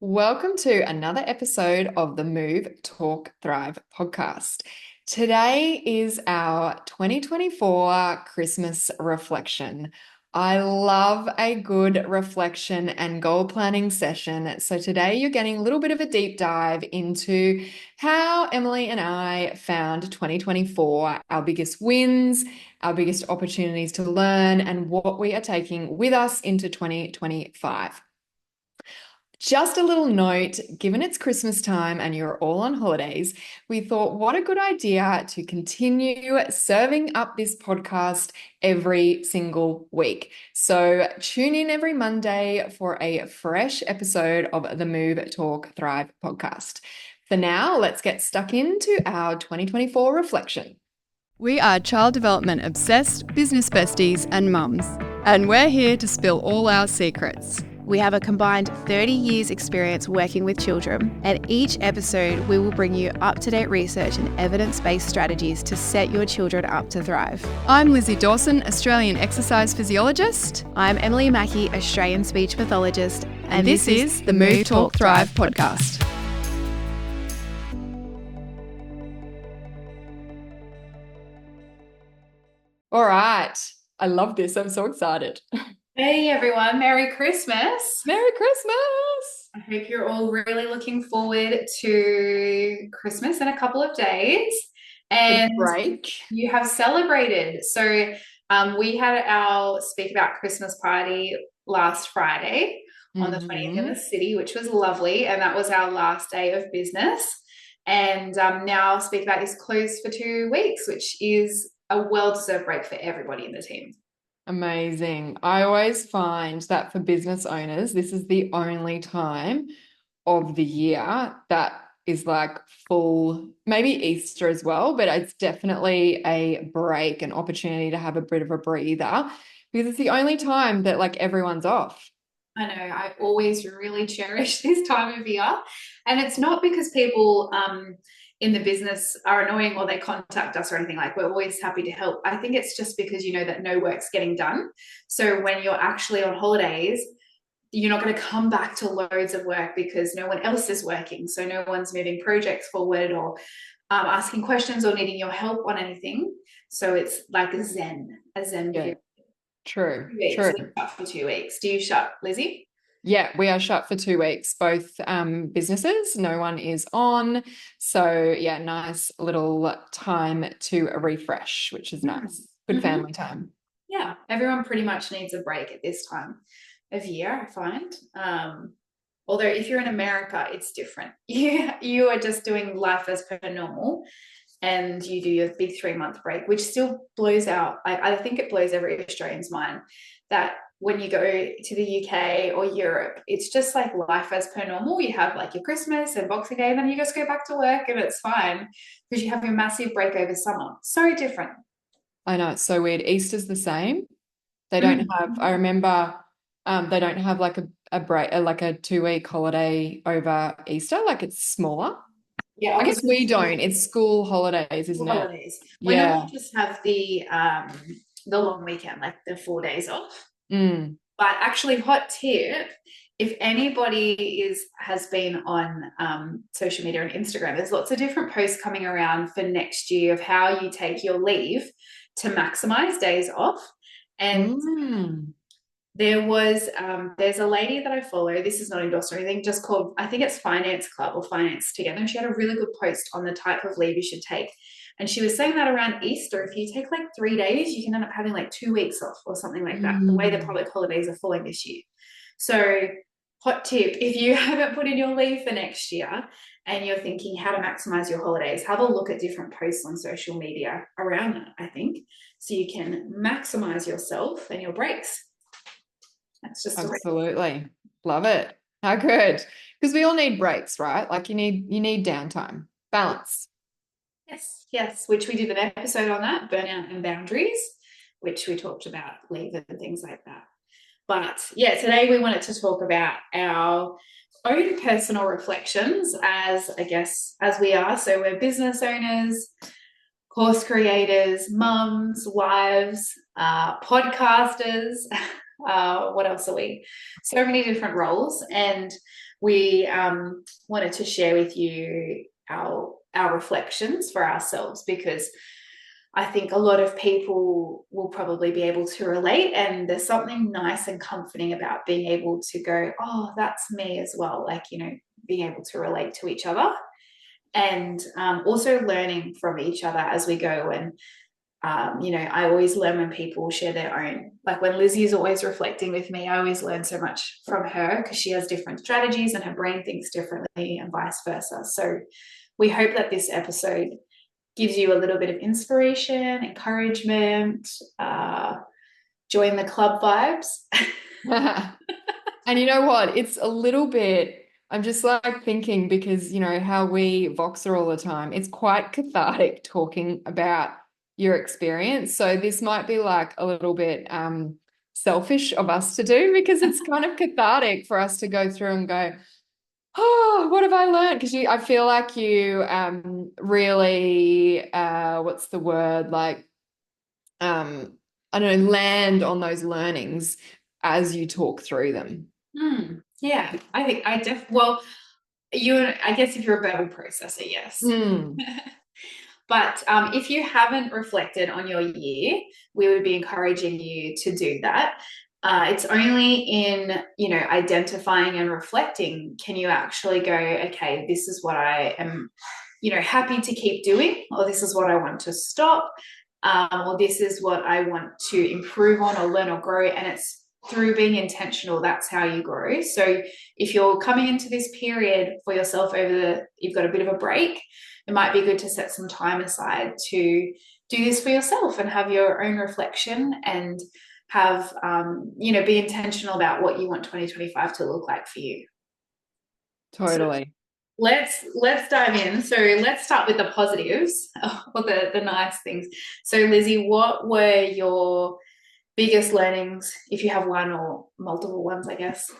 Welcome to another episode of the Move, Talk, Thrive podcast. Today is our 2024 Christmas reflection. I love a good reflection and goal planning session. So today you're getting a little bit of a deep dive into how Emily and I found 2024, our biggest wins, our biggest opportunities to learn, and what we are taking with us into 2025. Just a little note, given it's Christmas time and you're all on holidays, we thought what a good idea to continue serving up this podcast every single week. So tune in every Monday for a fresh episode of the Move, Talk, Thrive podcast. For now, let's get stuck into our 2024 reflection. We are child development obsessed, business besties, and mums, and we're here to spill all our secrets. We have a combined 30 years experience working with children, and each episode we will bring you up-to-date research and evidence-based strategies to set your children up to thrive. I'm Lizzy Dawson, Australian exercise physiologist. I'm Emily Mackey, Australian speech pathologist, And this is the Move, Talk, Thrive podcast. All right. I love this. I'm so excited. Hey everyone, Merry Christmas. Merry Christmas. I hope you're all really looking forward to Christmas in a couple of days and Break. you have celebrated. So we had our Speak About Christmas party last Friday on the 20th in the city, which was lovely, and that was our last day of business. And now Speak About is closed for 2 weeks, which is a well-deserved break for everybody in the team. Amazing. I always find that for business owners, this is the only time of the year that is like full, maybe Easter as well, but it's definitely a break, an opportunity to have a bit of a breather because it's the only time that like everyone's off. I know, I always really cherish this time of year. And it's not because people in the business are annoying or they contact us or anything. Like, we're always happy to help. I think it's just because you know that no work's getting done. So when you're actually on holidays, you're not going to come back to loads of work because no one else is working. So no one's moving projects forward or asking questions or needing your help on anything. So it's like a zen period. True. We shut for 2 weeks. Do you shut, Lizzy? Yeah, we are shut for 2 weeks, both businesses. No one is on. So yeah, nice little time to refresh, which is nice. Good family time. Yeah, everyone pretty much needs a break at this time of year, I find. Although if you're in America, it's different. You are just doing life as per normal, and you do your big 3-month break, which still blows out. I think it blows every Australian's mind that when you go to the UK or Europe, it's just like life as per normal. You have like your Christmas and Boxing Day, and then you just go back to work and it's fine because you have your massive break over summer. So different. I know, it's so weird. Easter's the same. They don't have, I remember they don't have like a break, like a 2-week holiday over Easter. Like it's smaller. Yeah, I guess we don't. It's school holidays, isn't it? Holidays. We normally just have the long weekend, like the 4 days off. But actually, hot tip, if anybody has been on social media and Instagram, there's lots of different posts coming around for next year of how you take your leave to maximize days off. And there's a lady that I follow, this is not endorsed or anything, just called, I think it's Finance Club or Finance Together, and she had a really good post on the type of leave you should take. And she was saying that around Easter, if you take like 3 days, you can end up having like 2 weeks off or something like that, the way the public holidays are falling this year. So hot tip, if you haven't put in your leave for next year and you're thinking how to maximize your holidays, have a look at different posts on social media around that, I think, so you can maximize yourself and your breaks. That's just absolutely love it. How good. Because we all need breaks, right? Like you need downtime, balance. Yes, which we did an episode on that, burnout and boundaries, which we talked about leave and things like that. But yeah, today we wanted to talk about our own personal reflections as we are. So we're business owners, course creators, mums, wives, podcasters. What else are we? So many different roles. And we wanted to share with you our reflections for ourselves, because I think a lot of people will probably be able to relate, and there's something nice and comforting about being able to go, oh, that's me as well. Like, being able to relate to each other, and also learning from each other as we go. And I always learn when people share their own. Like when Lizzie is always reflecting with me, I always learn so much from her because she has different strategies and her brain thinks differently, and vice versa. So we hope that this episode gives you a little bit of inspiration, encouragement, join the club vibes. And you know what? It's a little bit, I'm just like thinking because, how we Voxer all the time, it's quite cathartic talking about your experience. So this might be like a little bit selfish of us to do because it's kind of cathartic for us to go through and go, oh, what have I learned? Because I feel like you really, what's the word? Like, I don't know, land on those learnings as you talk through them. Yeah, I think well, I guess if you're a verbal processor, yes. But if you haven't reflected on your year, we would be encouraging you to do that. It's only in, identifying and reflecting can you actually go, okay, this is what I am, happy to keep doing, or this is what I want to stop, or this is what I want to improve on or learn or grow. And it's through being intentional, that's how you grow. So if you're coming into this period for yourself you've got a bit of a break, it might be good to set some time aside to do this for yourself and have your own reflection, and have, be intentional about what you want 2025 to look like for you. Totally. So let's dive in. So let's start with the positives, or the nice things. So Lizzy, what were your biggest learnings, if you have one or multiple ones, I guess?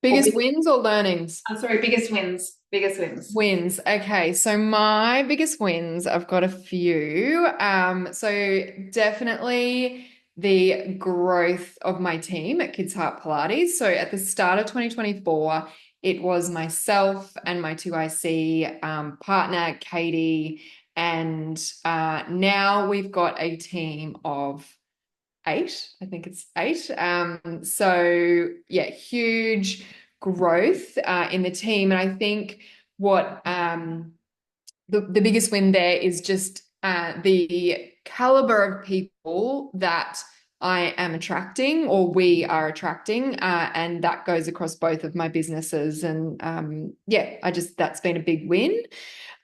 Biggest wins or learnings? I'm sorry, biggest wins. Biggest wins. Wins. Okay. So my biggest wins, I've got a few. So definitely the growth of my team at Kids Heart Pilates. So at the start of 2024, it was myself and my 2IC partner, Katie, and now we've got a team of 8. I think it's 8. So yeah, huge growth in the team. And I think what the biggest win there is just the caliber of people that I am attracting, or we are attracting, and that goes across both of my businesses. And that's been a big win.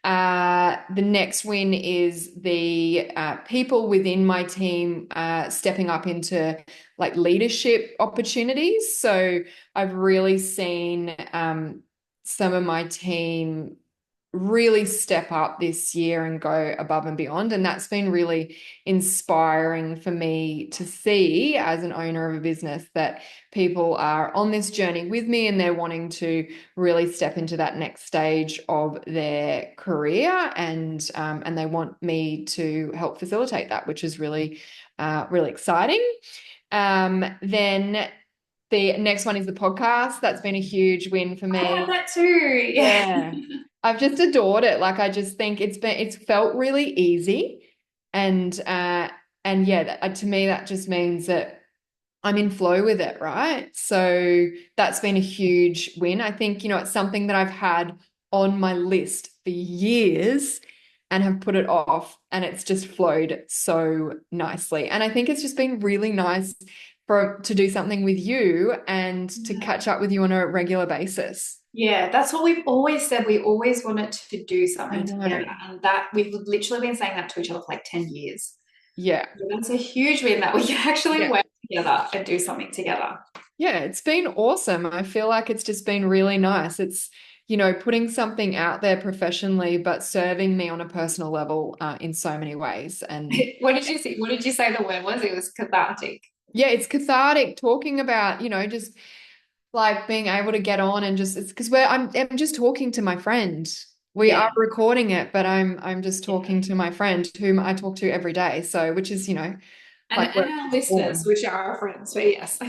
The next win is the people within my team stepping up into like leadership opportunities. So I've really seen some of my team really step up this year and go above and beyond. And that's been really inspiring for me to see as an owner of a business that people are on this journey with me and they're wanting to really step into that next stage of their career, and they want me to help facilitate that, which is really really exciting. Then the next one is the podcast. That's been a huge win for me. I have that too. Yeah. I've just adored it. Like I just think it's felt really easy. And yeah, to me that just means that I'm in flow with it, right? So that's been a huge win. I think, it's something that I've had on my list for years and have put it off, and it's just flowed so nicely. And I think it's just been really nice to do something with you and to catch up with you on a regular basis. Yeah, that's what we've always said. We always wanted to do something together, and that we've literally been saying that to each other for like 10 years. Yeah. So that's a huge win that we can actually work together and do something together. Yeah, it's been awesome. I feel like it's just been really nice. It's, putting something out there professionally, but serving me on a personal level in so many ways. And what did you say? What did you say the word was? It was cathartic. Yeah, it's cathartic talking about, just like being able to get on and just, it's because I'm just talking to my friend. We are recording it, but I'm just talking to my friend whom I talk to every day. So, which is, like And where our it's listeners, born. which are our friends, so yes.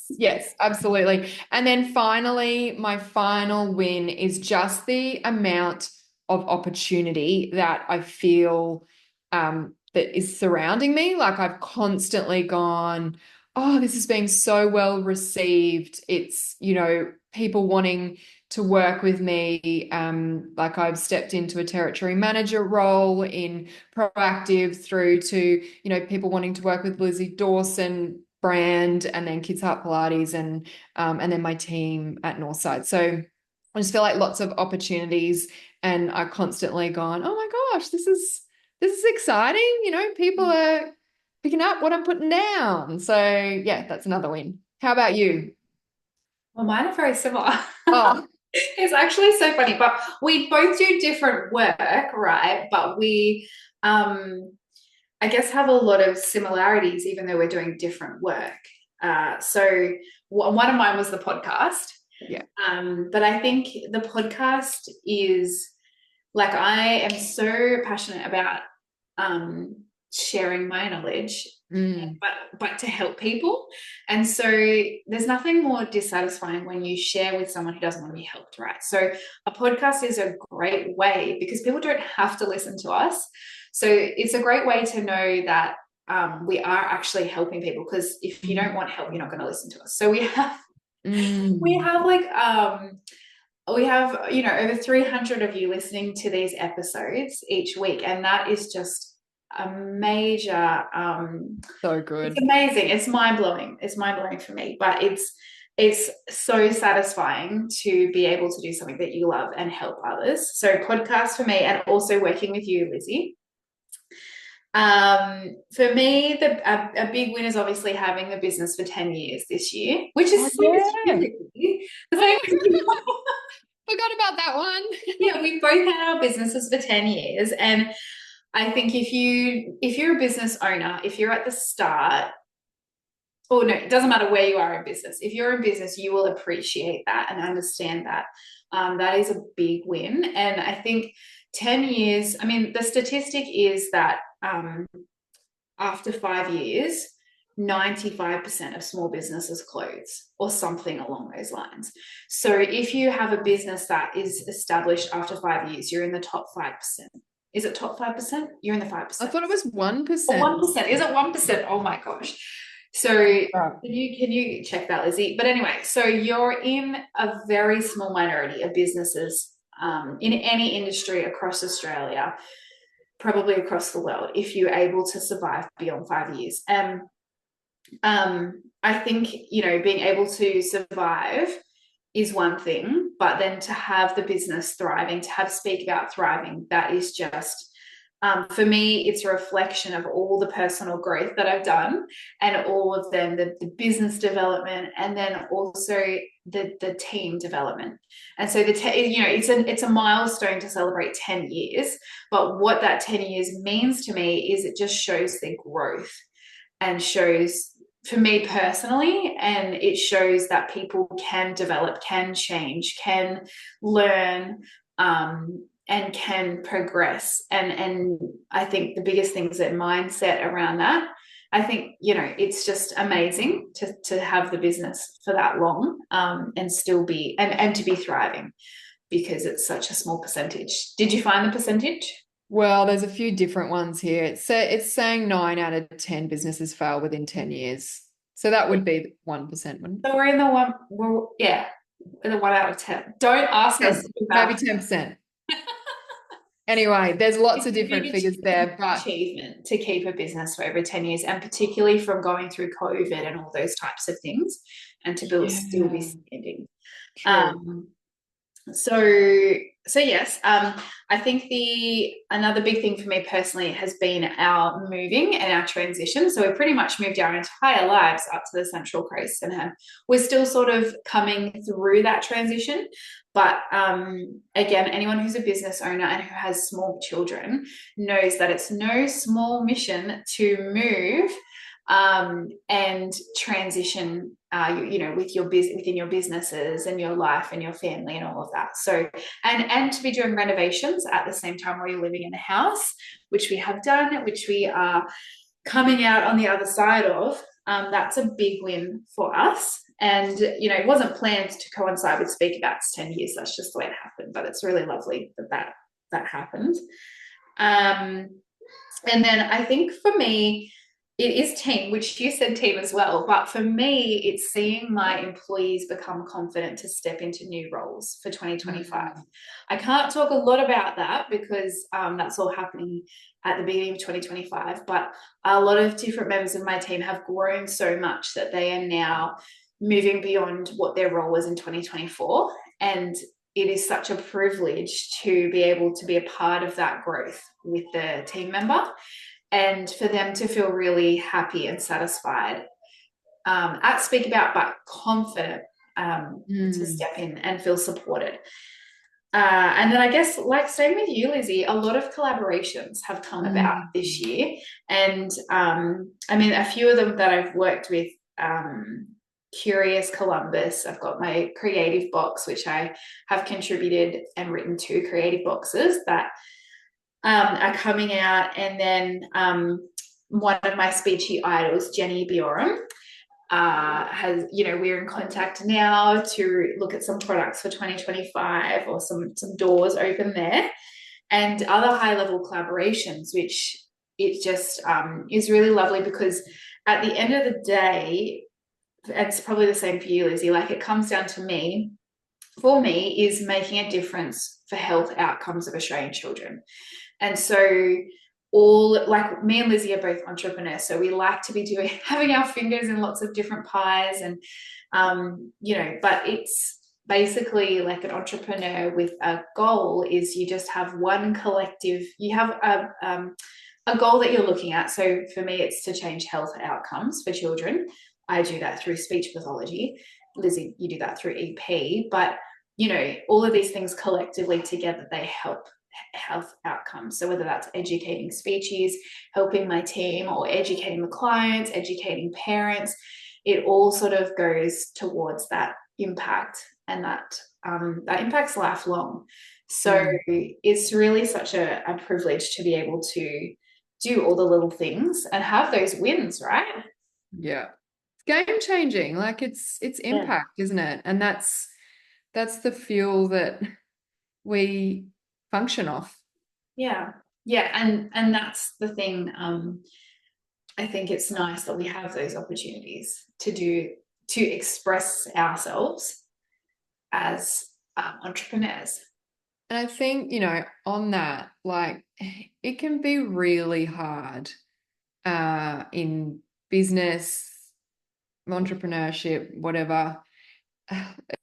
Yes, absolutely. And then finally, my final win is just the amount of opportunity that I feel that is surrounding me. Like I've constantly gone, oh, this is being so well received. It's, people wanting to work with me. Like I've stepped into a territory manager role in proactive through to, people wanting to work with Lizzie Dawson brand and then Kids Heart Pilates and then my team at Northside. So I just feel like lots of opportunities and I constantly gone, oh my gosh, this is exciting. People are picking up what I'm putting down. So yeah, that's another win. How about you? Well, mine are very similar. Oh, It's actually so funny, but we both do different work, right? But we, I guess, have a lot of similarities, even though we're doing different work. So one of mine was the podcast. yeah. But I think the podcast is like I am so passionate about sharing my knowledge, Mm, but to help people. And so there's nothing more dissatisfying when you share with someone who doesn't want to be helped, right? So a podcast is a great way because people don't have to listen to us. So it's a great way to know that we are actually helping people, because if you don't want help, you're not going to listen to us. So we mm. have like we have over 300 of you listening to these episodes each week, and that is just a major So it's good. amazing. It's mind blowing for me, but it's so satisfying to be able to do something that you love and help others. So podcast for me, and also working with you, Lizzie. For me, a big win is obviously having the business for 10 years this year, which Oh is so yeah. stupid. Forgot about that one. Yeah, we both had our businesses for 10 years. And I think if you're a business owner, if you're at the start, or no, it doesn't matter where you are in business. If you're in business, you will appreciate that and understand that. That is a big win. And I think 10 years, I mean, the statistic is that after 5 years, 95% of small businesses close or something along those lines. So if you have a business that is established after 5 years, you're in the top 5%. Is it top 5%? You're in the I 5%. thought it was Or 1%. 1%. Is it 1%? Oh my gosh. So Right. can you check that, Lizzie? But anyway, so you're in a very small minority of businesses in any industry across Australia, probably across the world, if you're able to survive beyond 5 years. And I think, being able to survive is one thing, but then to have the business thriving, to have Speak About Thriving, that is just, for me, it's a reflection of all the personal growth that I've done, and all of them, the business development, and then also the team development. And so it's a milestone to celebrate 10 years, but what that 10 years means to me is it just shows their growth, and shows, for me personally, and it shows that people can develop, can change, can learn, and can progress. And I think the biggest thing is that mindset around that. I think, it's just amazing to have the business for that long, and still be, and to be thriving, because it's such a small percentage. Did you find the percentage? Well, there's a few different ones here. It's saying 9 out of 10 businesses fail within 10 years. So that would be 1%, wouldn't So we're in the one, yeah, in the 1 out of 10. Don't ask us it? to do Maybe math. 10%. Anyway, there's lots It's of a different huge figures there, but achievement to keep a business for over 10 years, and particularly from going through COVID and all those types of things, and to still be yeah, standing. true. Um, so yes, I think the another big thing for me personally has been our moving and our transition. So we pretty much moved our entire lives up to the Central Coast, and we're still sort of coming through that transition. But again, anyone who's a business owner and who has small children knows that it's no small mission to move, and transition, with your within your businesses and your life and your family and all of that. So, and to be doing renovations at the same time while you're living in a house, which we have done, which we are coming out on the other side of, that's a big win for us. And, it wasn't planned to coincide with Speak About's 10 years. That's just the way it happened. But it's really lovely that happened. And then I think for me, it is team, which you said team as well. But for me, it's seeing my employees become confident to step into new roles for 2025. I can't talk a lot about that because that's all happening at the beginning of 2025. But a lot of different members of my team have grown so much that they are now moving beyond what their role was in 2024. And it is such a privilege to be able to be a part of that growth with the team member and for them to feel really happy and satisfied at Speak About, but confident to step in and feel supported. And then I guess, like same with you, Lizzy, a lot of collaborations have come about this year. And I mean, a few of them that I've worked with, Curious Columbus, I've got my creative box, which I have contributed and written 2 creative boxes that are coming out. And then one of my speechy idols, Jenny Bjorum, has, we're in contact now to look at some products for 2025 or some doors open there, and other high level collaborations, which it just is really lovely because at the end of the day, it's probably the same for you, Lizzy, like it comes down to me, for me, is making a difference for health outcomes of Australian children. And so like me and Lizzy are both entrepreneurs, so we like to be having our fingers in lots of different pies, and but it's basically like an entrepreneur with a goal is you just have one collective, you have a goal that you're looking at. So for me, it's to change health outcomes for children. I do that through speech pathology. Lizzy, you do that through EP, but all of these things collectively together, they help health outcomes. So whether that's educating speeches, helping my team, or educating the clients, educating parents, it all sort of goes towards that impact, and that impact's lifelong. So it's really such a privilege to be able to do all the little things and have those wins, right? Yeah. Game changing. Like it's impact, isn't it? And that's the fuel that we function off. Yeah. And that's the thing. I think it's nice that we have those opportunities to express ourselves as entrepreneurs. And I think, on that, like it can be really hard in business, entrepreneurship, whatever.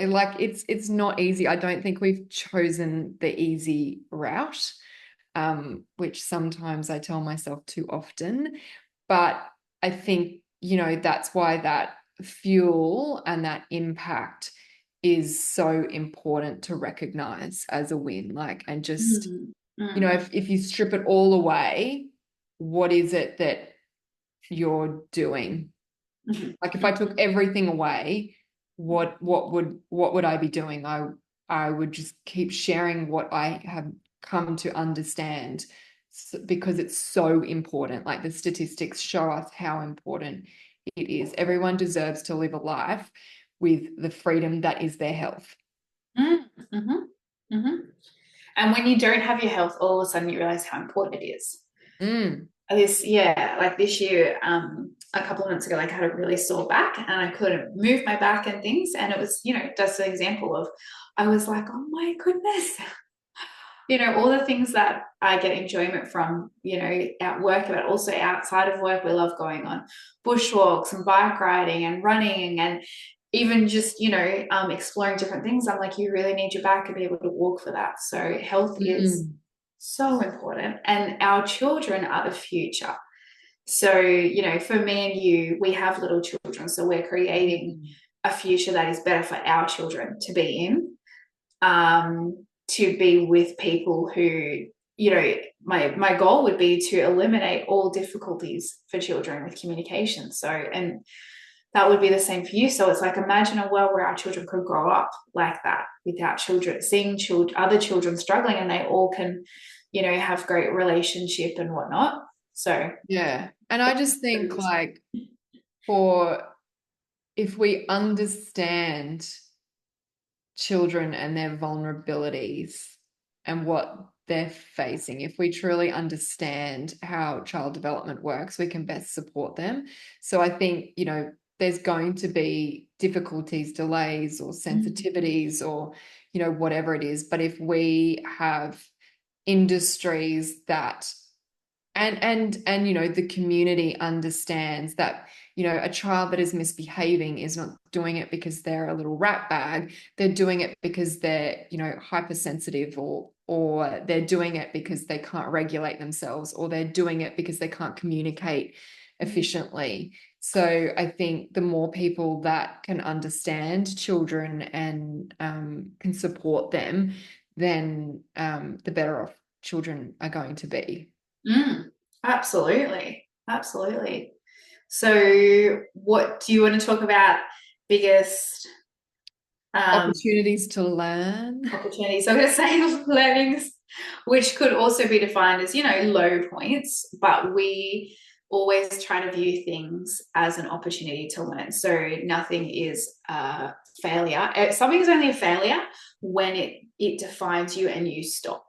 Like it's not easy. I don't think we've chosen the easy route, which sometimes I tell myself too often. But I think, that's why that fuel and that impact is so important to recognize as a win. Like, and just, if you strip it all away, what is it that you're doing? Like if I took everything away, what would I be doing? I would just keep sharing what I have come to understand, because it's so important. Like the statistics show us how important it is. Everyone deserves to live a life with the freedom that is their health. And when you don't have your health, all of a sudden you realize how important it is. This year, a couple of months ago, like I had a really sore back and I couldn't move my back and things. And it was, just an example of, I was like, oh my goodness, all the things that I get enjoyment from, at work, but also outside of work. We love going on bushwalks and bike riding and running, and even just, exploring different things. I'm like, you really need your back to be able to walk for that. So health is so important, and our children are the future. So, for me and you, we have little children, so we're creating a future that is better for our children to be in, to be with people who, my goal would be to eliminate all difficulties for children with communication. So, and that would be the same for you. So it's like, imagine a world where our children could grow up like that, without children, seeing other children struggling, and they all can, have great relationship and whatnot. So yeah, And I just think like for if we understand children and their vulnerabilities and what they're facing, if we truly understand how child development works, we can best support them. So I think, there's going to be difficulties, delays, or sensitivities, or, whatever it is. But if we have industries that and the community understands that a child that is misbehaving is not doing it because they're a little rat bag. They're doing it because they're hypersensitive, or they're doing it because they can't regulate themselves, or they're doing it because they can't communicate efficiently. So I think the more people that can understand children and can support them, then the better off children are going to be. Absolutely. Absolutely. So what do you want to talk about? Biggest Opportunities to learn. opportunities. I'm going to say learnings, which could also be defined as, low points, but we always try to view things as an opportunity to learn. So nothing is a failure. Something is only a failure when it defines you and you stop.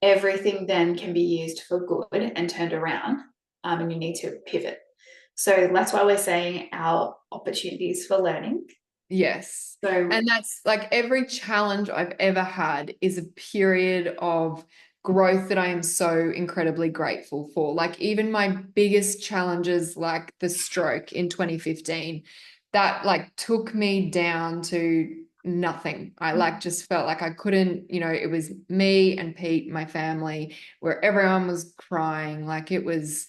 Everything then can be used for good and turned around, and you need to pivot. So that's why we're saying our opportunities for learning. Yes. So, And that's like every challenge I've ever had is a period of growth that I am so incredibly grateful for. Like even my biggest challenges, like the stroke in 2015, that like took me down to nothing. I like just felt like I couldn't, it was me and Pete, my family, where everyone was crying. Like it was,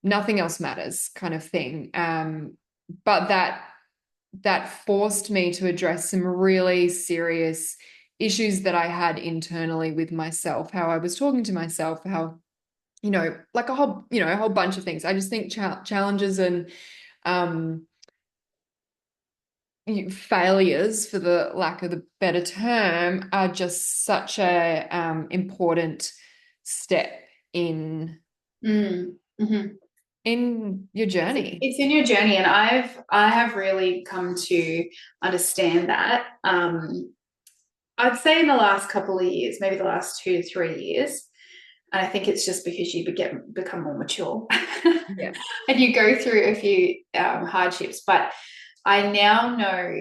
nothing else matters kind of thing. But that forced me to address some really serious issues that I had internally with myself, how I was talking to myself, how, like a whole bunch of things. I just think challenges and um, failures, for the lack of the better term, are just such a important step in mm-hmm. in your journey. It's in your journey, and I have really come to understand that. I'd say in the last couple of years, maybe the last 2 to 3 years, and I think it's just because you become more mature, Yeah. and you go through a few hardships. But I now know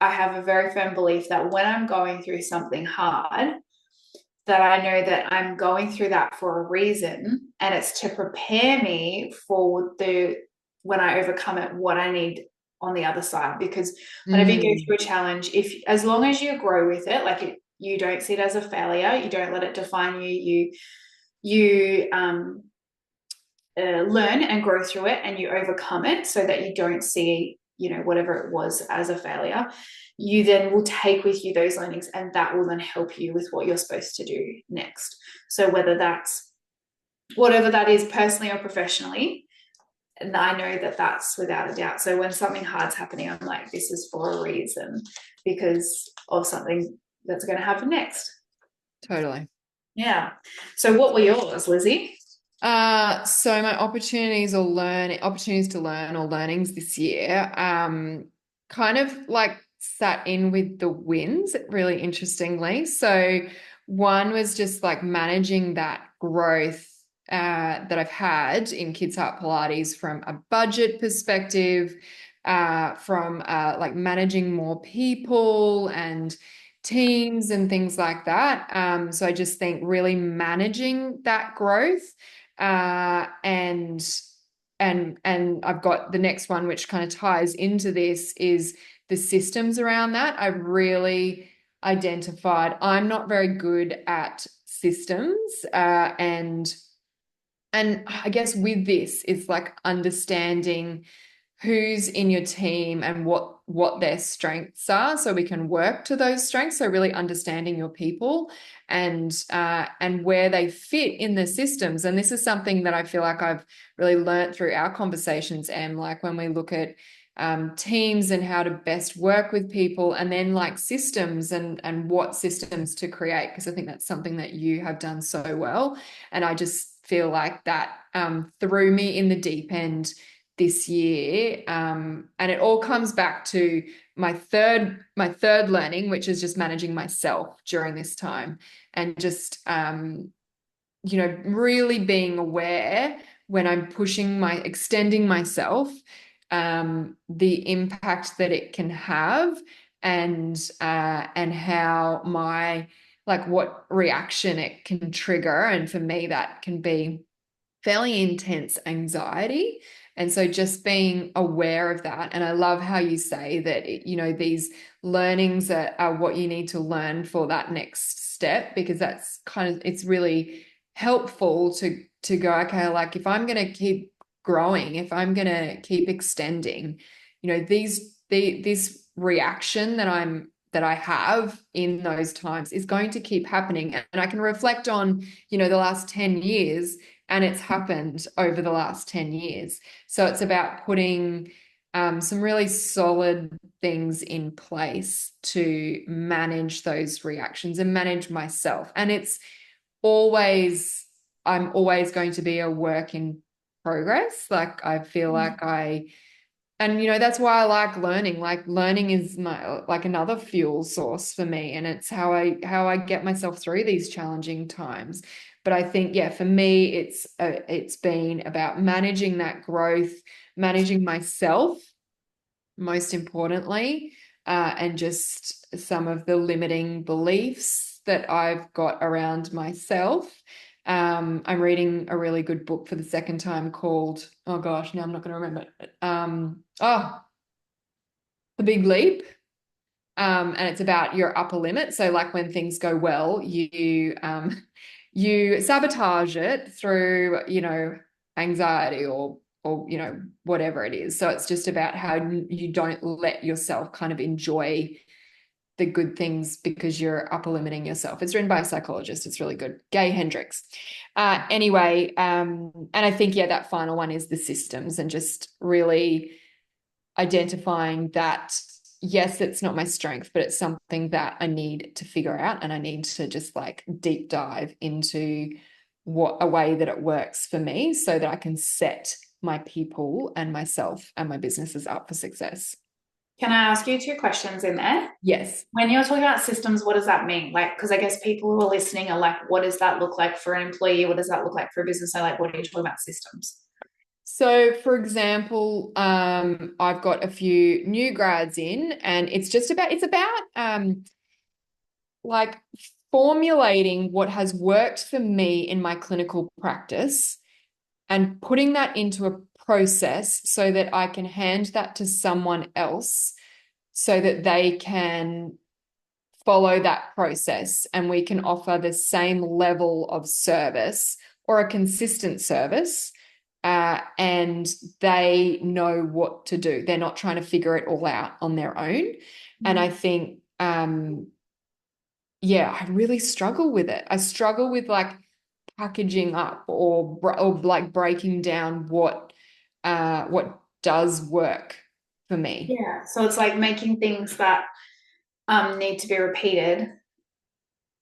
I have a very firm belief that when I'm going through something hard, that I know that I'm going through that for a reason, and it's to prepare me for when I overcome it, what I need on the other side. Because whenever you go through a challenge, as long as you grow with it, you don't see it as a failure, you don't let it define you, you learn and grow through it, and you overcome it so that you don't see whatever it was as a failure. You then will take with you those learnings, and that will then help you with what you're supposed to do next. So whether that's whatever that is, personally or professionally, and I know that that's without a doubt. So when something hard's happening, I'm like, this is for a reason, because of something that's going to happen next. Totally. Yeah. So what were yours, Lizzy? So my opportunities to learn or learnings this year, kind of like sat in with the wins really interestingly. So one was just like managing that growth that I've had in Kids Heart Pilates from a budget perspective, from like managing more people and teams and things like that. So I just think really managing that growth, and I've got the next one, which kind of ties into this, is the systems around that. I've really identified I'm not very good at systems, and I guess with this, it's like understanding who's in your team and what their strengths are, so we can work to those strengths. So really understanding your people and where they fit in the systems. And this is something that I feel like I've really learned through our conversations, like when we look at teams and how to best work with people, and then like systems and what systems to create, because I think that's something that you have done so well. And I just feel like that threw me in the deep end this year. And it all comes back to my third learning, which is just managing myself during this time, and just really being aware when I'm extending myself, the impact that it can have, and how what reaction it can trigger. And for me, that can be fairly intense anxiety. And so just being aware of that. And I love how you say that, these learnings are what you need to learn for that next step, because it's really helpful to go, okay, like if I'm going to keep growing, if I'm going to keep extending, this reaction that I have in those times is going to keep happening. And I can reflect on, the last 10 years, and it's happened over the last 10 years. So it's about putting some really solid things in place to manage those reactions and manage myself. And I'm always going to be a work in progress. Like I feel like and that's why I like learning. Like learning is another fuel source for me, and it's how I get myself through these challenging times. But I think, yeah, for me, it's been about managing that growth, managing myself, most importantly, and just some of the limiting beliefs that I've got around myself. I'm reading a really good book for the second time called, oh gosh, now I'm not going to remember it. The Big Leap. And it's about your upper limit. So like when things go well, you sabotage it through, anxiety or whatever it is. So it's just about how you don't let yourself kind of enjoy the good things because you're upper limiting yourself. It's written by a psychologist. It's really good. Gay Hendricks. Anyway, and I think, yeah, that final one is the systems, and just really identifying that, yes, it's not my strength, but it's something that I need to figure out, and I need to just like deep dive into what a way that it works for me so that I can set my people and myself and my businesses up for success. Can I ask you two questions in there? Yes. When you're talking about systems, what does that mean? Like, because I guess people who are listening are like, what does that look like for an employee? What does that look like for a business? So like, what are you talking about systems? So, for example, I've got a few new grads in, and it's about like formulating what has worked for me in my clinical practice and putting that into a process so that I can hand that to someone else so that they can follow that process, and we can offer the same level of service or a consistent service. And they know what to do. They're not trying to figure it all out on their own. And I think, yeah, I really struggle with it. I struggle with like packaging up or like breaking down what does work for me. Yeah. So it's like making things that need to be repeated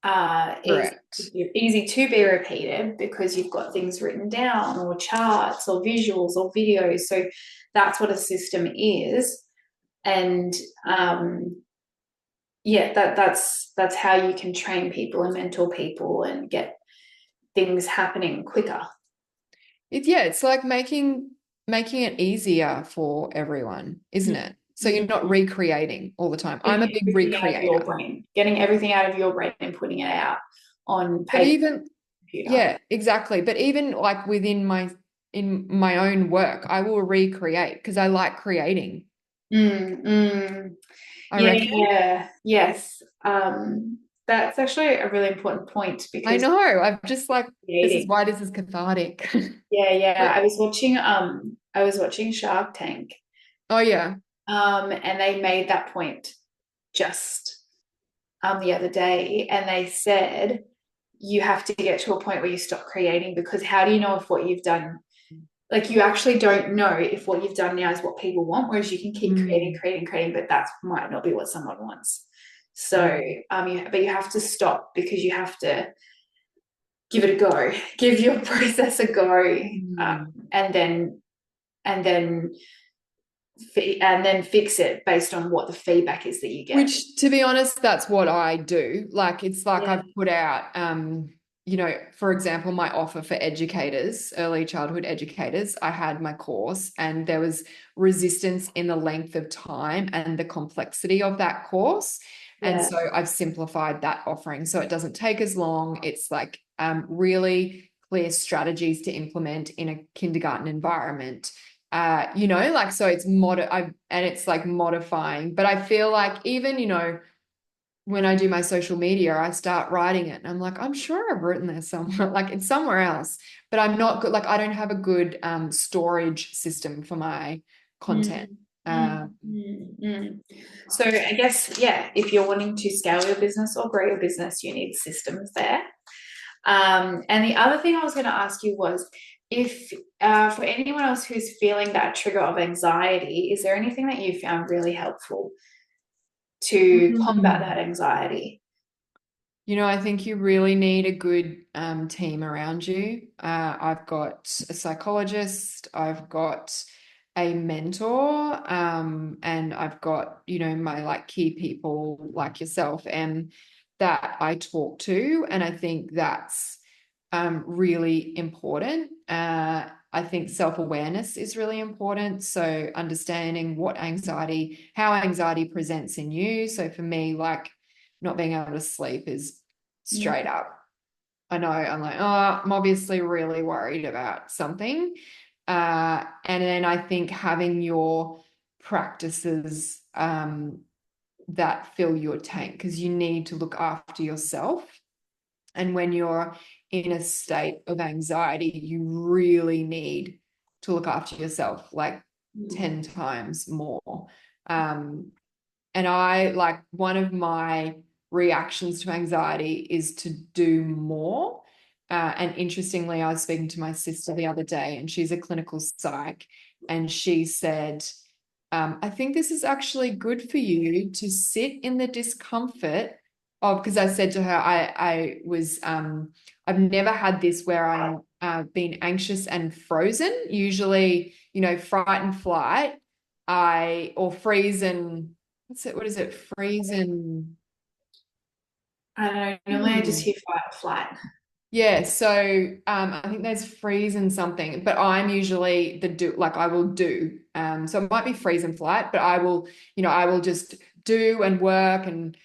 Correct. easy to be repeated because you've got things written down or charts or visuals or videos. So that's what a system is. And yeah, that's how you can train people and mentor people and get things happening quicker. It's like making it easier for everyone, isn't it? So you're not recreating all the time. I'm a Getting big everything out of your recreator. brain, getting everything out of your brain and putting it out on But paper, even, computer. yeah, exactly. But even like in my own work, I will recreate because I like creating, Mm, mm. I reckon. Yeah, yes. That's actually a really important point I because know. I'm just like, this is creating. why this is cathartic. Yeah, yeah. But I was watching Shark Tank, oh yeah. and they made that point just the other day, and they said you have to get to a point where you stop creating because how do you know if what you've done, like you actually don't know if what you've done now is what people want, whereas you can keep Mm, creating, but that might not be what someone wants. So mm, but you have to stop because you have to give it a go, give your process a go, Mm. and then and then and then fix it based on what the feedback is that you get. Which, to be honest, that's what I do. Like, it's like Yeah. I've put out, for example, my offer for educators, early childhood educators, I had my course and there was resistance in the length of time and the complexity of that course. And Yeah. so I've simplified that offering so it doesn't take as long. It's like really clear strategies to implement in a kindergarten environment. Like, so it's and it's like modifying, but I feel like even, when I do my social media, I start writing it and I'm like, I'm sure I've written this somewhere, like it's somewhere else, but I'm not good. Like, I don't have a good storage system for my content. Mm, Um, mm, mm, mm. So I guess, yeah, if you're wanting to scale your business or grow your business, you need systems there. And the other thing I was going to ask you was if for anyone else who's feeling that trigger of anxiety, is there anything that you found really helpful to combat that anxiety? I think you really need a good team around you. I've got a psychologist, I've got a mentor, and I've got, my like key people like yourself and that I talk to. And I think that's really important. I think self-awareness is really important. So understanding how anxiety presents in you. So for me, like not being able to sleep is straight up. I know I'm like, oh, I'm obviously really worried about something. And then I think having your practices that fill your tank because you need to look after yourself. And when you're in a state of anxiety, you really need to look after yourself like 10 times more. Um, and I like one of my reactions to anxiety is to do more. And interestingly, I was speaking to my sister the other day, and she's a clinical psych, and she said, I think this is actually good for you to sit in the discomfort of, because I said to her, I've never had this where I'm been anxious and frozen. Usually, fright and flight, or freeze and what is it? Freeze and I don't know. Normally, I just hmm. hear fight or flight. Yeah, so I think there's freeze and something, but I'm usually the do, like I will do. So it might be freeze and flight, but I will just do and work and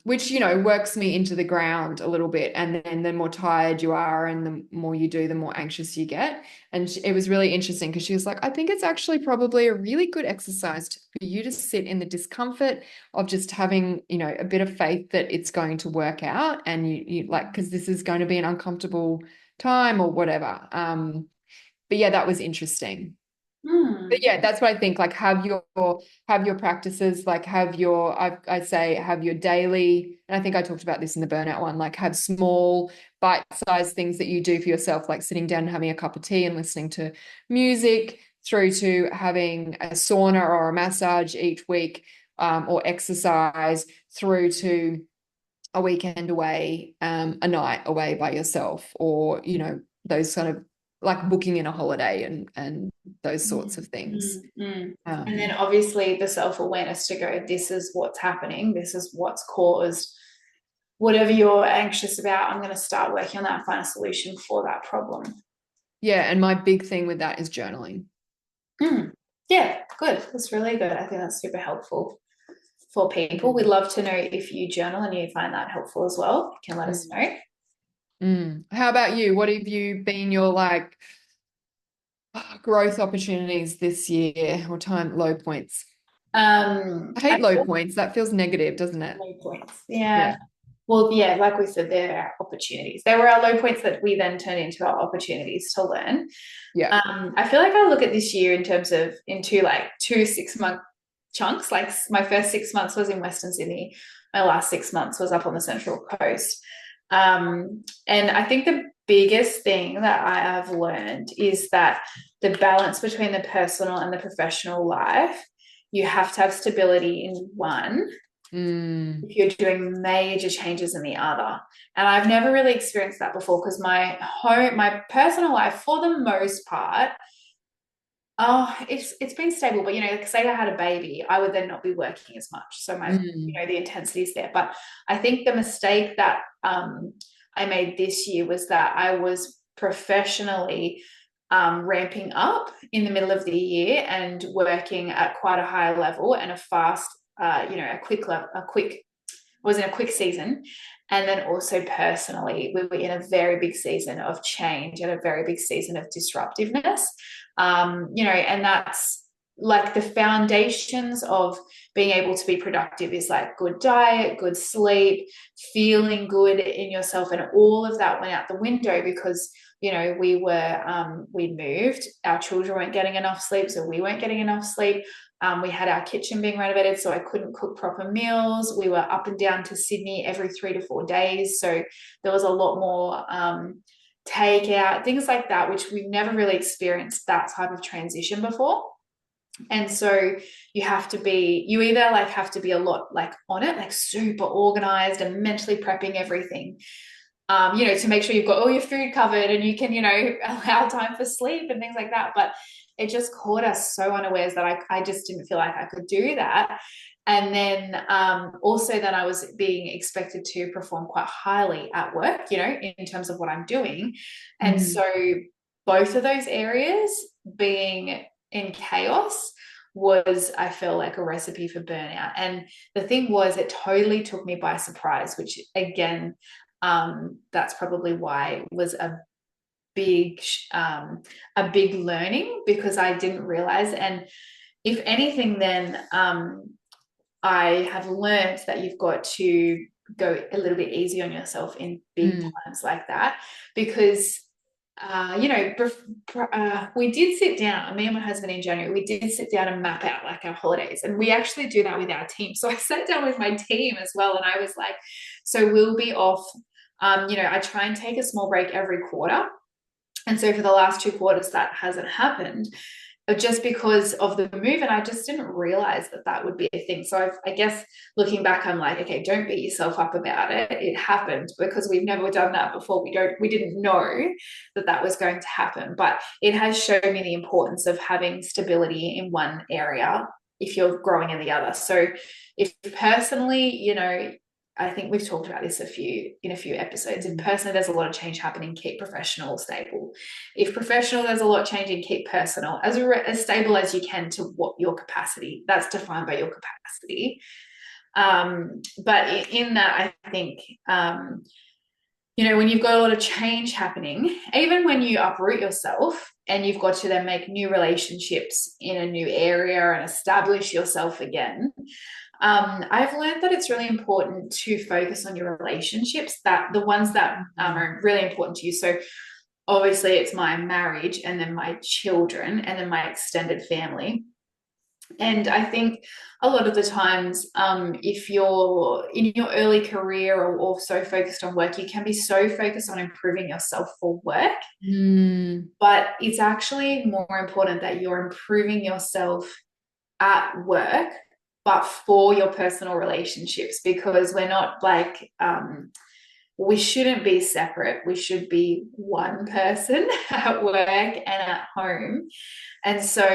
which works me into the ground a little bit. And then the more tired you are and the more you do, the more anxious you get. And it was really interesting because she was like, I think it's actually probably a really good exercise for you to sit in the discomfort of just having, a bit of faith that it's going to work out and you like, because this is going to be an uncomfortable time or whatever. But yeah, that was interesting. But Hmm. yeah, that's what I think. Like have your practices, like I say have your daily, and I think I talked about this in the burnout one, like have small bite-sized things that you do for yourself, like sitting down and having a cup of tea and listening to music, through to having a sauna or a massage each week, or exercise, through to a weekend away, a night away by yourself, or those kind of like booking in a holiday and those sorts Mm, of things. mm, mm. And then Um, obviously the self-awareness to go, this is what's happening, this is what's caused whatever you're anxious about. I'm going to start working on that and find a solution for that problem. yeah, and my big thing with that is journaling. Mm. Yeah, good. That's really good. I think that's super helpful for people. We'd love to know if you journal and you find that helpful as well. You can let us Mm. know. How about you? What have you been your like growth opportunities this year or time low points? I I hate low feel points. That feels negative, doesn't it? low points. Yeah. Yeah. Well, yeah, like we said, they're our opportunities. They were our low points that we then turn into our opportunities to learn. Yeah. I feel like I look at this year in terms of into like 2 6-month chunks. Like my first 6 months was in Western Sydney. My last 6 months was up on the Central Coast. And I think the biggest thing that I have learned is that the balance between the personal and the professional life, you have to have stability in one, Mm. if you're doing major changes in the other. And I've never really experienced that before because my personal life, for the most part, oh, it's been stable, but like say I had a baby, I would then not be working as much. So the intensity is there. But I think the mistake that I made this year was that I was professionally ramping up in the middle of the year and working at quite a high level and a fast, a quick was in a quick season. And then also personally, we were in a very big season of change and a very big season of disruptiveness. And that's like the foundations of being able to be productive is like good diet, good sleep, feeling good in yourself. And all of that went out the window because we'd moved, our children weren't getting enough sleep, so we weren't getting enough sleep. We had our kitchen being renovated, so I couldn't cook proper meals. We were up and down to Sydney every 3 to 4 days. So there was a lot more takeout, things like that, which we've never really experienced that type of transition before. And so you either like have to be a lot like on it, like super organized and mentally prepping everything, to make sure you've got all your food covered and you can, allow time for sleep and things like that. But it just caught us so unawares that I just didn't feel like I could do that. And then also then I was being expected to perform quite highly at work, in terms of what I'm doing. And so both of those areas being in chaos was, I feel like, a recipe for burnout. And the thing was, it totally took me by surprise, which again, that's probably why it was a big learning, because I didn't realize. And if anything, then I have learned that you've got to go a little bit easy on yourself in big times like that, because we did sit down, me and my husband in January, we did sit down and map out like our holidays, and we actually do that with our team. So I sat down with my team as well, and I was like, so we'll be off, I try and take a small break every quarter. And so for the last 2 quarters, that hasn't happened, just because of the move. And I just didn't realize that would be a thing. So I guess looking back, I'm like, okay, don't beat yourself up about it. It happened because we've never done that before. We didn't know that was going to happen, but it has shown me the importance of having stability in one area if you're growing in the other. So if personally, I think we've talked about this in a few episodes. If personally there's a lot of change happening, keep professional stable. If professional there's a lot changing, keep personal as stable as you can to what your capacity. That's defined by your capacity. But in that, I think when you've got a lot of change happening, even when you uproot yourself and you've got to then make new relationships in a new area and establish yourself again. I've learned that it's really important to focus on your relationships, that the ones that are really important to you. So obviously it's my marriage and then my children and then my extended family. And I think a lot of the times, if you're in your early career or also focused on work, you can be so focused on improving yourself for work. But it's actually more important that you're improving yourself at work, but for your personal relationships, because we're not like, we shouldn't be separate. We should be one person at work and at home. And so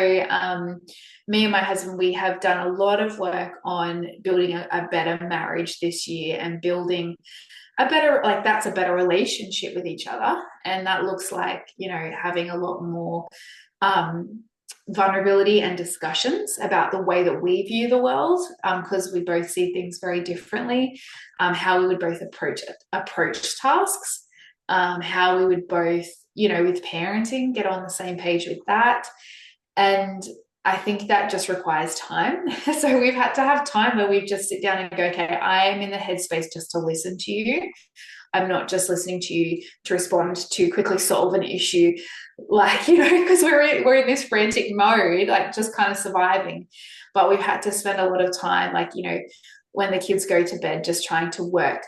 me and my husband, we have done a lot of work on building a better marriage this year and building that's a better relationship with each other. And that looks like, having a lot more vulnerability and discussions about the way that we view the world, because we both see things very differently, how we would both approach tasks, how we would both, with parenting, get on the same page with that. And I think that just requires time. So we've had to have time where we just sit down and go, okay, I am in the headspace just to listen to you. I'm not just listening to you to respond to quickly solve an issue, because we're in this frantic mode, like just kind of surviving. But we've had to spend a lot of time, when the kids go to bed, just trying to work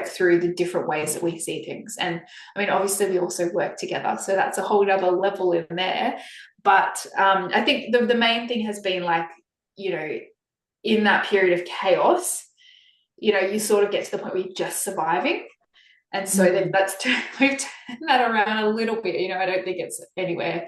through the different ways that we see things. And I mean, obviously we also work together, so that's a whole other level in there. But I think the main thing has been in that period of chaos, you sort of get to the point where you're just surviving. And so then we've turned that around a little bit. I don't think it's anywhere,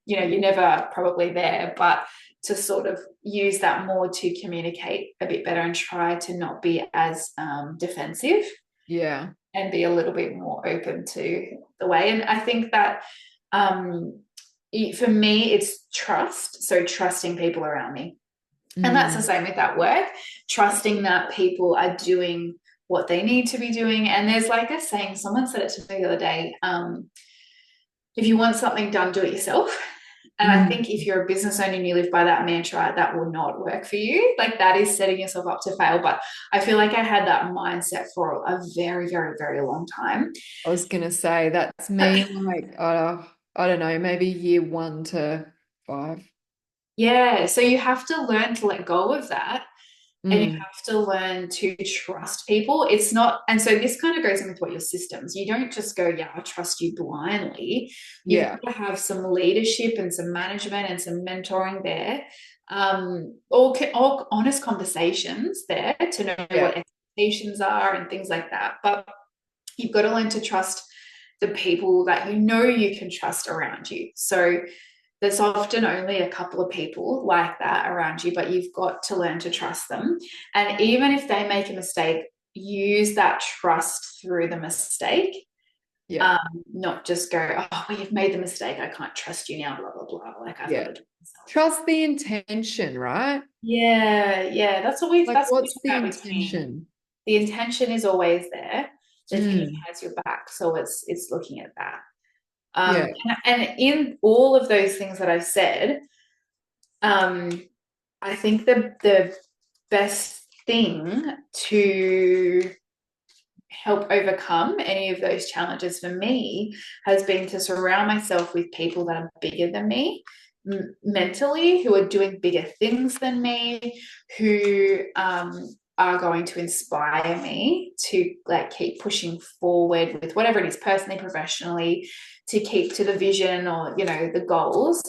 you're never probably there, but to sort of use that more to communicate a bit better and try to not be as defensive. Yeah. And be a little bit more open to the way. And I think that for me, it's trust. So trusting people around me. And that's the same with that work, trusting that people are doing what they need to be doing. And there's like a saying, someone said it to me the other day, if you want something done, do it yourself. And I think if you're a business owner and you live by that mantra, that will not work for you. Like that is setting yourself up to fail. But I feel like I had that mindset for a very, very, very long time. I was gonna say that's me like I don't know, maybe year 1 to 5. Yeah. So you have to learn to let go of that. And you Mm. have to learn to trust people. It's not, and so this kind of goes in with what your systems. You don't just go, yeah, I trust you blindly. You've Yeah. got to have some leadership and some management and some mentoring there. All honest conversations there to know Yeah. what expectations are and things like that. But you've got to learn to trust the people that you can trust around you. So there's often only a couple of people like that around you, but you've got to learn to trust them. And even if they make a mistake, use that trust through the mistake. Yeah. Not just go, oh, well, you've made the mistake. I can't trust you now, blah, blah, blah. Like I've got Yeah. to do it myself. Trust the intention, right? Yeah, yeah. Like That's what we what's talk the about with team. intention? The intention is always there. The team Mm. has your back. So it's looking at that. Yeah. And in all of those things that I've said, um, I think the best thing to help overcome any of those challenges for me has been to surround myself with people that are bigger than me mentally, who are doing bigger things than me, who are going to inspire me to like keep pushing forward with whatever it is, personally, professionally, to keep to the vision or the goals,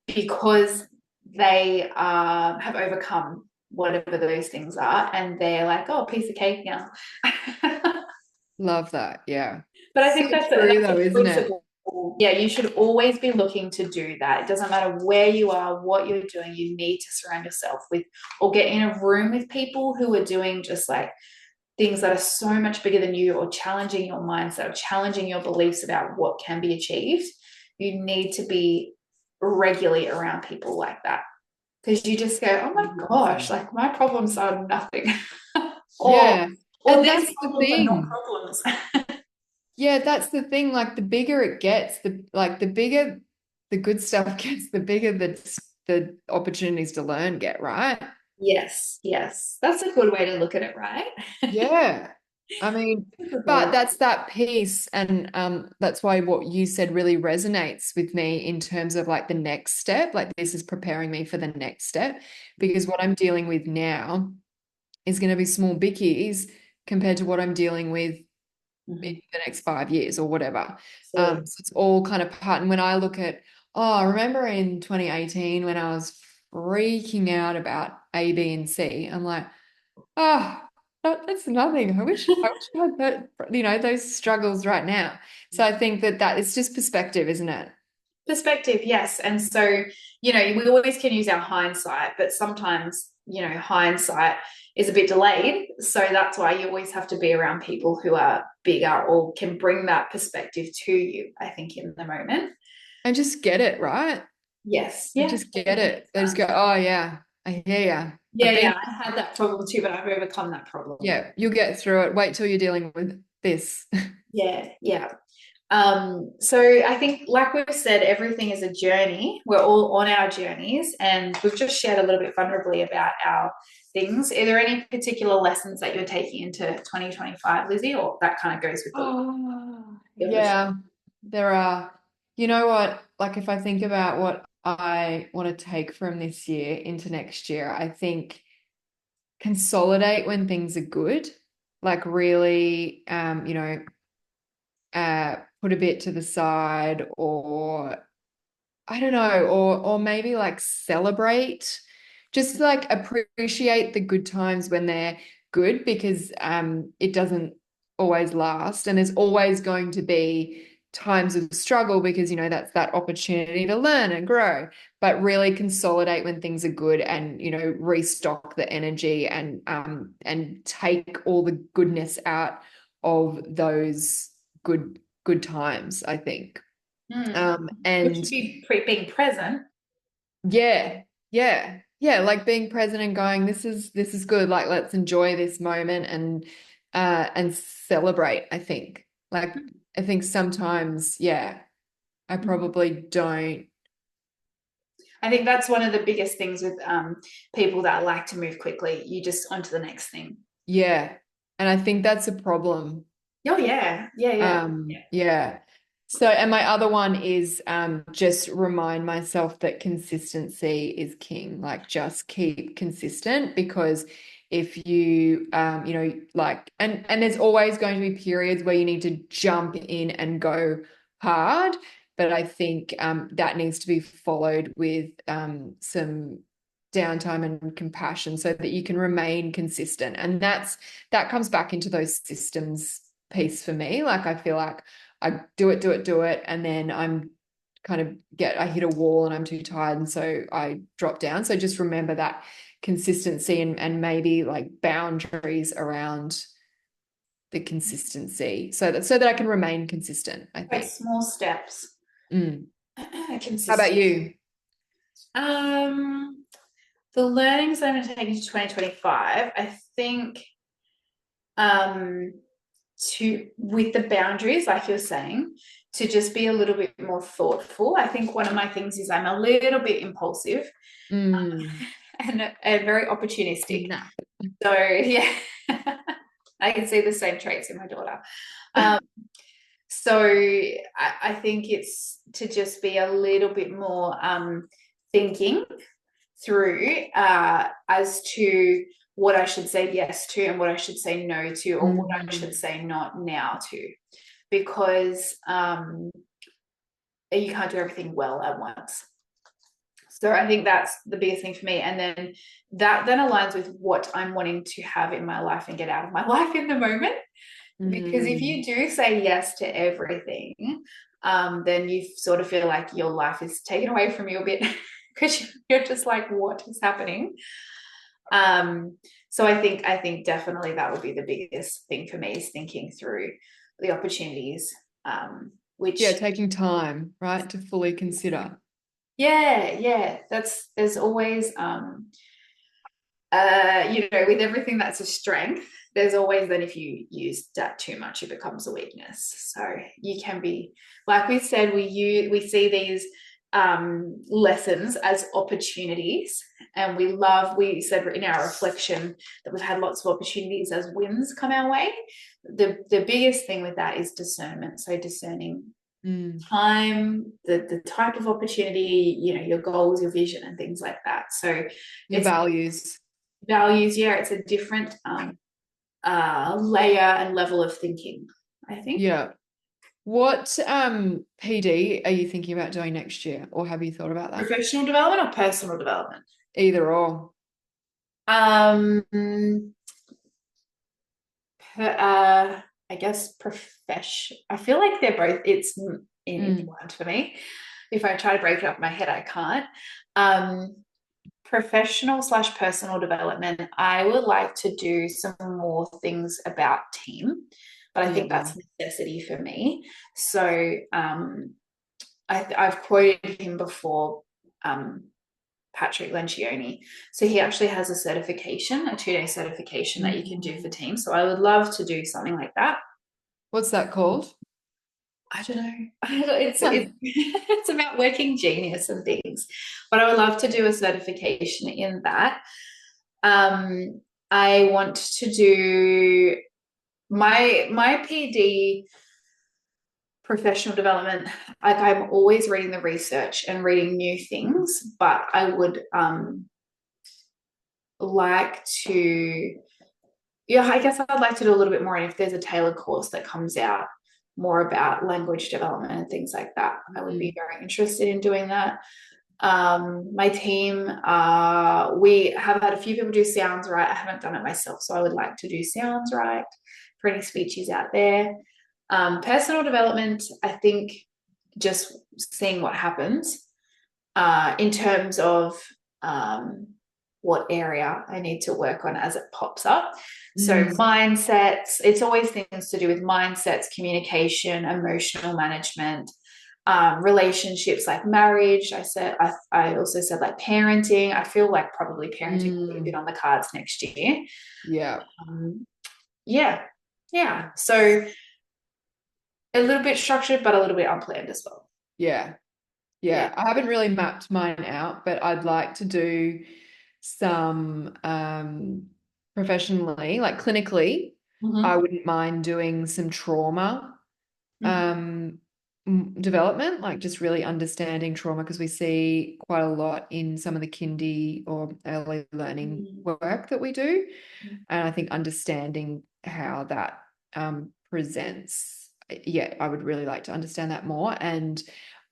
because they have overcome whatever those things are, and they're like, oh, piece of cake now. Love that. Yeah. But I So think that's true a though, isn't it? principle. Yeah, you should always be looking to do that. It doesn't matter where you are, what you're doing, you need to surround yourself with or get in a room with people who are doing just like things that are so much bigger than you, or challenging your mindset or challenging your beliefs about what can be achieved. You need to be regularly around people like that, because you just go, oh my gosh, like my problems are nothing. or Yeah. or And these that's the problems are not thing. problems. Yeah, that's the thing. Like the bigger it gets, the bigger the good stuff gets, the bigger the opportunities to learn get, right? Yes, yes. That's a good way to look at it, right? Yeah. I mean, Good but way. that's that piece, and that's why what you said really resonates with me in terms of like the next step. Like this is preparing me for the next step, because what I'm dealing with now is going to be small bickies compared to what I'm dealing with in Mm-hmm. the next 5 years or whatever. So, So it's all kind of part. And when I look at, oh, I remember in 2018 when I was freaking out about A, B, and C, I'm like, oh, that's nothing. I wish I had that, those struggles right now. So I think that it's just perspective, isn't it? perspective, yes. And so, we always can use our hindsight, but sometimes, hindsight is a bit delayed. So that's why you always have to be around people who are bigger or can bring that perspective to you, I think, in the moment. And just get it, right? Yes. And Yeah. just get it. They just go, oh yeah, I hear ya. Yeah, I've been, yeah. I had that problem too, but I've overcome that problem. yeah, you'll get through it. Wait till you're dealing with this. Yeah, yeah. So I think, like we've said, everything is a journey. We're all on our journeys, and we've just shared a little bit vulnerably about our things. Are there any particular lessons that you're taking into 2025, Lizzy, or that kind of goes with the Oh, evolution? yeah, there are. You know what? Like, if I think about what I want to take from this year into next year, I think consolidate when things are good, like really, put a bit to the side, or I don't know, or maybe like celebrate. just like appreciate the good times when they're good, because it doesn't always last, and there's always going to be times of struggle, because that's that opportunity to learn and grow, but really consolidate when things are good, and restock the energy, and take all the goodness out of those good times, I think. Which And would be being present. yeah, yeah, like being present and going, this is good. Like, let's enjoy this moment, and celebrate, I think. Like, I think sometimes, yeah, I probably don't. I think that's one of the biggest things with people that like to move quickly. You just on to the next thing. Yeah. And I think that's a problem. Oh yeah, yeah. Yeah. So, and my other one is just remind myself that consistency is king. Like, just keep consistent, because if you like, and there's always going to be periods where you need to jump in and go hard, but I think that needs to be followed with some downtime and compassion, so that you can remain consistent. And that comes back into those systems piece for me. Like, I feel like I do it, and then I'm kind of I hit a wall and I'm too tired, and so I drop down. So just remember that consistency, and maybe like boundaries around the consistency, so that I can remain consistent, I Like think. small steps. Mm. How about Consistent. you? The learnings that I'm going to take into 2025, I think, um, to with the boundaries, like you're saying, to just be a little bit more thoughtful. I think one of my things is I'm a little bit impulsive, Mm. and very opportunistic. Nah. So yeah, I can see the same traits in my daughter. Um, so I think it's to just be a little bit more thinking through as to what I should say yes to and what I should say no to, or what I should say not now to, because you can't do everything well at once. So I think that's the biggest thing for me. And then that then aligns with what I'm wanting to have in my life and get out of my life in the moment. Because if you do say yes to everything, then you sort of feel like your life is taken away from you a bit, because you're just like, what is happening? So I think definitely that would be the biggest thing for me, is thinking through the opportunities, Yeah, which taking time, right, to fully consider. yeah, there's always with everything that's a strength, there's always then if you use that too much, it becomes a weakness. So you can be, like we said, we see these lessons as opportunities, and we said in our reflection that we've had lots of opportunities as wins come our way. The biggest thing with that is discernment. So discerning time, the type of opportunity, your goals, your vision, and things like that. So Your it's values. values, yeah, it's a different layer and level of thinking, I think. Yeah. What PD are you thinking about doing next year, or have you thought about that? Professional development or personal development? Either or. Um, I guess profession. I feel like they're both. It's intertwined for me. If I try to break it up in my head, I can't. Professional/personal development. I would like to do some more things about team, but I think Yeah. that's a necessity for me. So I've quoted him before, Patrick Lencioni. So he actually has a certification, a 2-day certification that you can do for teams. So I would love to do something like that. What's that called? I don't know. It's about working genius and things, but I would love to do a certification in that. I want to do my PD professional development. Like, I'm always reading the research and reading new things, but I would like to, yeah, I guess I'd like to do a little bit more. And if there's a tailored course that comes out more about language development and things like that, I would be very interested in doing that. My team, we have had a few people do sounds right. I haven't done it myself, so I would like to do sounds right for any speeches out there. Personal development, I think just seeing what happens in terms of what area I need to work on as it pops up. So mindsets, it's always things to do with mindsets, communication, emotional management, relationships like marriage. I also said like parenting. I feel like probably parenting will be a bit on the cards next year. Yeah. Yeah. Yeah. So a little bit structured, but a little bit unplanned as well. Yeah. Yeah. Yeah. I haven't really mapped mine out, but I'd like to do some professionally, like clinically. I wouldn't mind doing some trauma um development, like just really understanding trauma, because we see quite a lot in some of the kindy or early learning work that we do. And I think understanding how that presents, yeah, I would really like to understand that more. And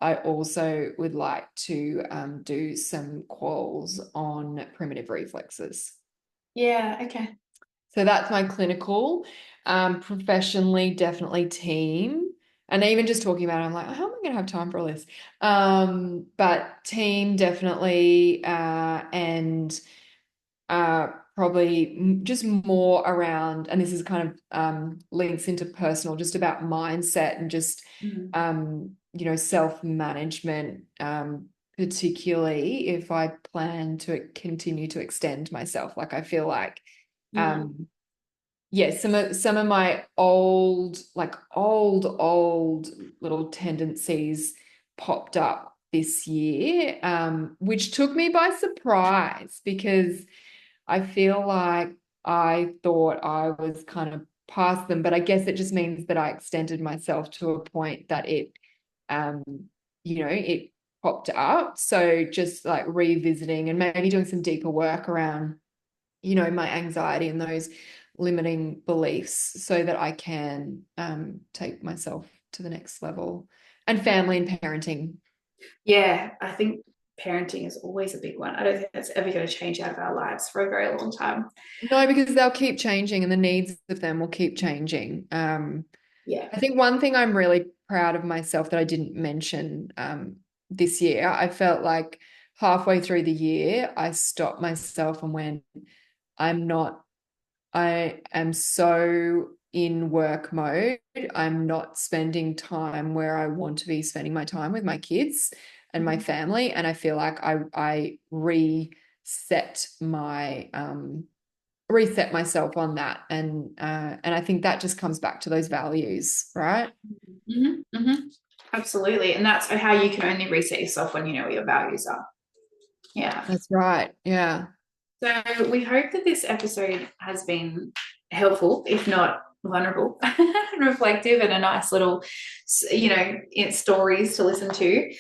I also would like to do some quals on primitive reflexes. Yeah. Okay. So that's my clinical. Professionally, definitely team. And even just talking about it, I'm like, how am I going to have time for all this? But team definitely, and probably just more around, and this is kind of links into personal, just about mindset and just self-management, particularly if I plan to continue to extend myself. Like I feel like yeah, some of my old little tendencies popped up this year, which took me by surprise because I feel like I thought I was kind of past them, but I guess it just means that I extended myself to a point that um, it popped up. So just like revisiting and maybe doing some deeper work around, my anxiety and those limiting beliefs so that I can take myself to the next level. And family and parenting. Yeah, I think parenting is always a big one. I don't think that's ever going to change out of our lives for a very long time. No, because they'll keep changing and the needs of them will keep changing. Yeah. I think one thing I'm really proud of myself that I didn't mention this year, I felt like halfway through the year, I stopped myself and went, I am so in work mode. I'm not spending time where I want to be spending my time with my kids and my family. And I feel like I reset myself on that. And I think that just comes back to those values, right? Absolutely. And that's how you can only reset yourself when you know what your values are. Yeah. That's right. Yeah. So we hope that this episode has been helpful, if not vulnerable and reflective, and a nice little, stories to listen to.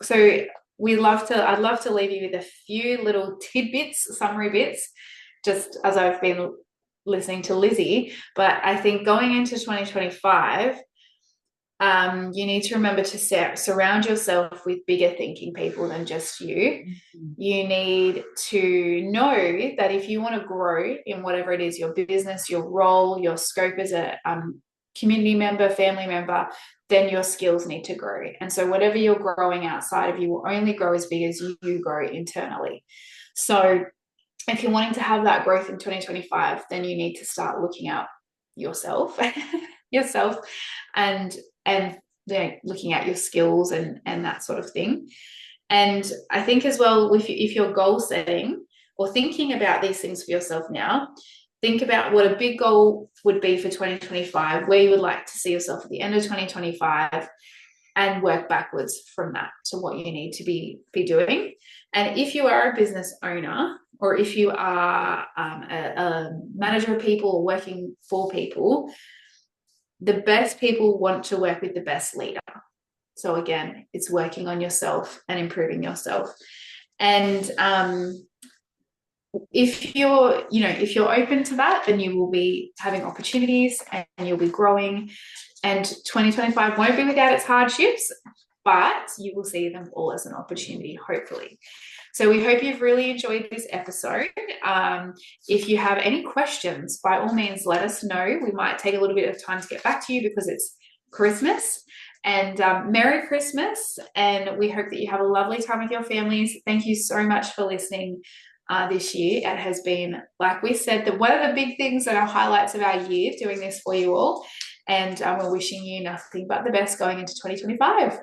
So I'd love to leave you with a few little tidbits, summary bits, just as I've been listening to Lizzy. But I think going into 2025, you need to remember to surround yourself with bigger thinking people than just you. You need to know that if you want to grow in whatever it is, your business, your role, your scope as a community member, family member, then your skills need to grow. And so whatever you're growing outside of you will only grow as big as you grow internally. So if you're wanting to have that growth in 2025, then you need to start looking at yourself and looking at your skills and that sort of thing. And I think as well, if you're goal setting or thinking about these things for yourself now, think about what a big goal would be for 2025, where you would like to see yourself at the end of 2025, and work backwards from that to what you need to be doing. And if you are a business owner, or if you are a manager of people or working for people, the best people want to work with the best leader. So again, it's working on yourself and improving yourself. And if you're open to that, then you will be having opportunities and you'll be growing. And 2025 won't be without its hardships. but you will see them all as an opportunity, hopefully. So we hope you've really enjoyed this episode. If you have any questions, by all means, let us know. We might take a little bit of time to get back to you because it's Christmas. And Merry Christmas. And we hope that you have a lovely time with your families. Thank you so much for listening this year. It has been, like we said, one of the big things that are highlights of our year, doing this for you all. And we're wishing you nothing but the best going into 2025.